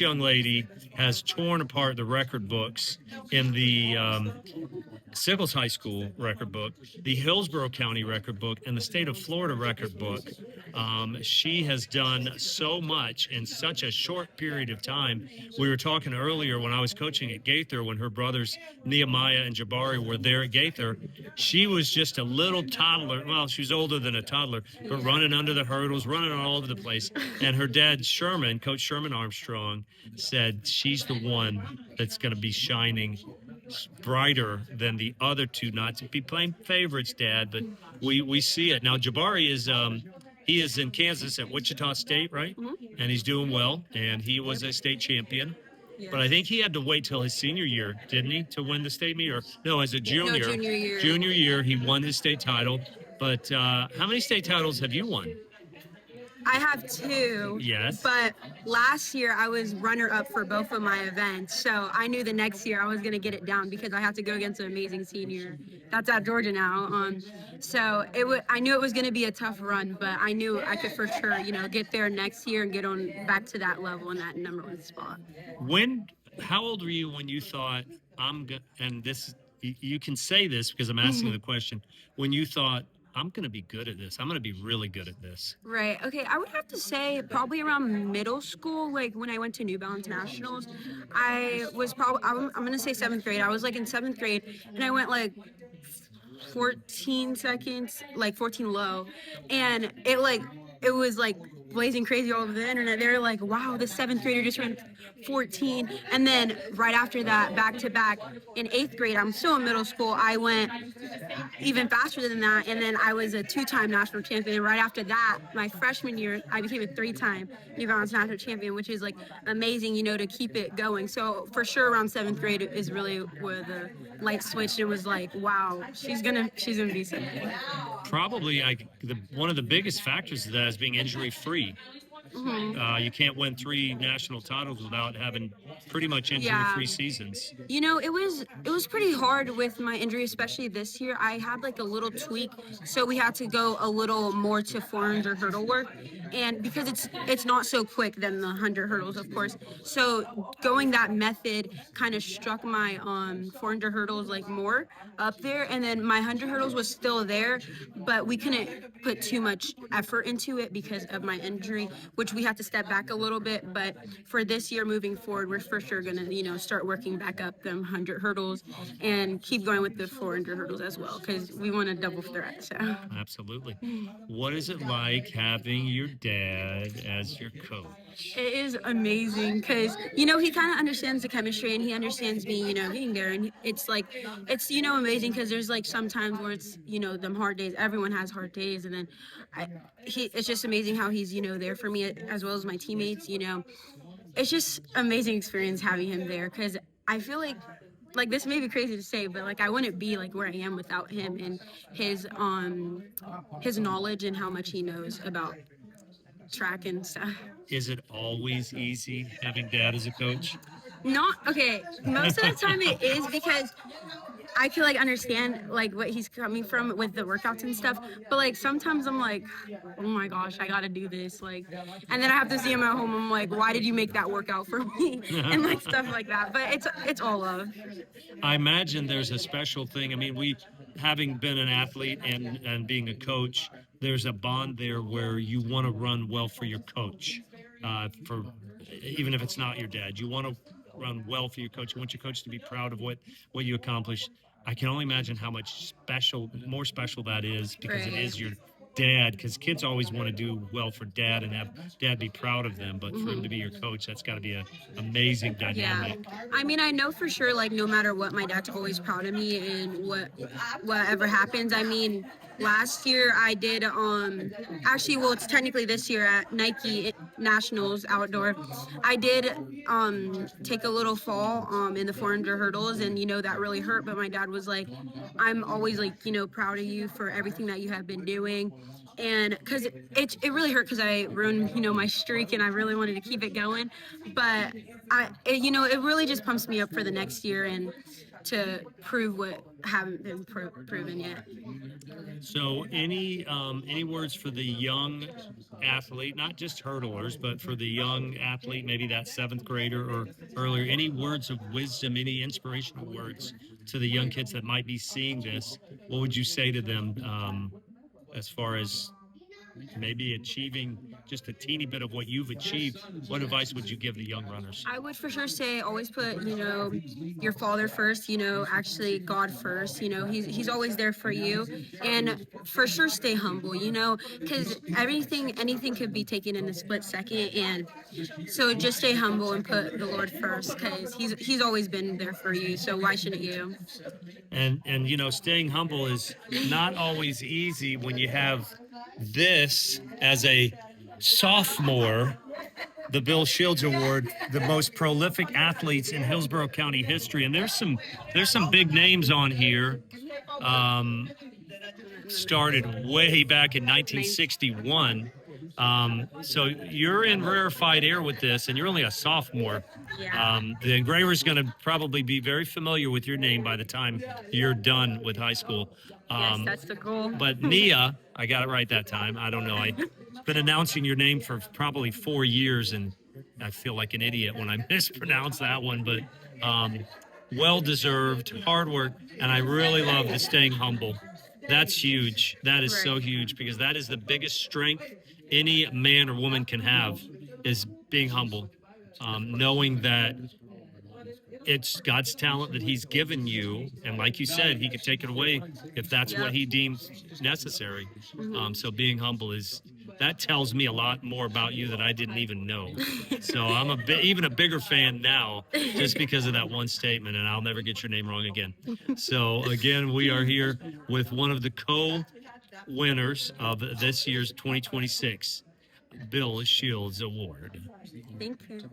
young lady has torn apart the record books in the Sickles High School record book, the Hillsborough County record book, and the state of Florida record book. She has done so much in such a short period of time. We were talking earlier when I was coaching at Gaither, when her brothers Nehemiah and Jabari were there at Gaither. She was just a little toddler. Well, she was older than a toddler, but running under the hurdles, running all over the place. And her dad, Sherman, Coach Sherman Armstrong, said she's the one that's going to be shining brighter than the other two. Not to be playing favorites, Dad, but we see it now. Jabari is he is in Kansas at Wichita State, right? Mm-hmm. And he's doing well, and he was a state champion. But I think he had to wait till his senior year, didn't he, to win the state meet? Or no, as a junior. No, junior year. Junior year, he won his state title. But how many state titles have you won? I have 2. Yes. But last year I was runner-up for both of my events, so I knew the next year I was going to get it down because I have to go against an amazing senior. That's at Georgia now. So I knew it was going to be a tough run, but I knew I could for sure, get there next year and get on back to that level in that number 1 spot. How old were you when you thought and this, you can say this because I'm asking the question, when you thought, I'm going to be good at this. I'm going to be really good at this. Right. Okay. I would have to say probably around middle school, like when I went to New Balance Nationals, I was I'm going to say 7th grade. I was like in 7th grade and I went like 14 seconds, like 14 low. And it was like blazing crazy all over the internet. They were like, wow, this 7th grader just ran 14. And then right after that, back to back in 8th grade, I'm still in middle school, I went even faster than that. And then I was a 2-time national champion. And right after that, my freshman year, I became a 3-time New Balance national champion, which is like amazing, to keep it going. So for sure around 7th grade is really where the light switched. It was like, wow, she's gonna be something. Probably one of the biggest factors of that is being injury-free. Mm-hmm. You can't win 3 national titles without having pretty much injury-free seasons. It was pretty hard with my injury, especially this year. I had like a little tweak, so we had to go a little more to 400 hurdle work, and because it's not so quick than the 100 hurdles, of course. So going that method kind of struck my 400 hurdles like more up there, and then my 100 hurdles was still there, but we couldn't put too much effort into it because of my injury, which we had to step back a little bit. But for this year moving forward, we're for sure going to, start working back up them 100 hurdles and keep going with the 400 hurdles as well, because we want a double threat. So absolutely. What is it like having your dad as your coach? It is amazing because, he kind of understands the chemistry and he understands me, being there. And it's amazing because there's like sometimes where it's, them hard days. Everyone has hard days. And then it's just amazing how he's, there for me as well as my teammates, It's just amazing experience having him there because I feel like this may be crazy to say, but like I wouldn't be like where I am without him and his knowledge and how much he knows about track and stuff. Is it always easy having dad as a coach? Okay. Most of the time it is because I can understand what he's coming from with the workouts and stuff, but sometimes I'm like, oh my gosh, I gotta do this, and then I have to see him at home. I'm like, why did you make that workout for me? And stuff like that. But it's all love. I imagine there's a special thing. I mean, having been an athlete and being a coach, there's a bond there where you want to run well for your coach, for even if it's not your dad. You want to run well for your coach. You want your coach to be proud of what you accomplished. I can only imagine how much more special that is because It is your dad, because kids always want to do well for dad and have dad be proud of them, but for him to be your coach, that's got to be an amazing dynamic. Yeah. I mean, I know for sure, no matter what, my dad's always proud of me and whatever happens. I mean, last year I did, it's technically this year at Nike Nationals Outdoor, I did take a little fall in the 400 hurdles, and, that really hurt, but my dad was like, I'm always, proud of you for everything that you have been doing. and because it really hurt because I ruined my streak and I really wanted to keep it going, but it really just pumps me up for the next year and to prove what haven't been proven yet. So, any words for the young athlete, not just hurdlers, but for the young athlete, maybe that seventh grader or earlier? Any words of wisdom, any inspirational words to the young kids that might be seeing this? What would you say to them as far as maybe achieving just a teeny bit of what you've achieved? What advice would you give the young runners? I would for sure say always put, your father first, actually God first, he's always there for you. And for sure stay humble, because anything could be taken in a split second. And so just stay humble and put the Lord first because he's always been there for you. So why shouldn't you? And staying humble is not always easy when you have this as a sophomore, the Bill Shields Award, the most prolific athletes in Hillsborough County history. And there's some big names on here. Started way back in 1961. So you're in rarefied air with this, and you're only a sophomore. Yeah. The engraver's going to probably be very familiar with your name by the time you're done with high school. Yes, that's the goal. But Nia, I got it right that time. I don't know. I've been announcing your name for probably 4 years, and I feel like an idiot when I mispronounce that one. But well-deserved, hard work, and I really love the staying humble. That's huge. That is so huge because that is the biggest strength any man or woman can have is being humble, knowing that it's God's talent that he's given you. And like you said, he could take it away if that's what he deems necessary. So being humble that tells me a lot more about you that I didn't even know. So I'm even a bigger fan now just because of that one statement, and I'll never get your name wrong again. So again, we are here with one of the co-winners of this year's 2026 Bill Shields Award. Thank you.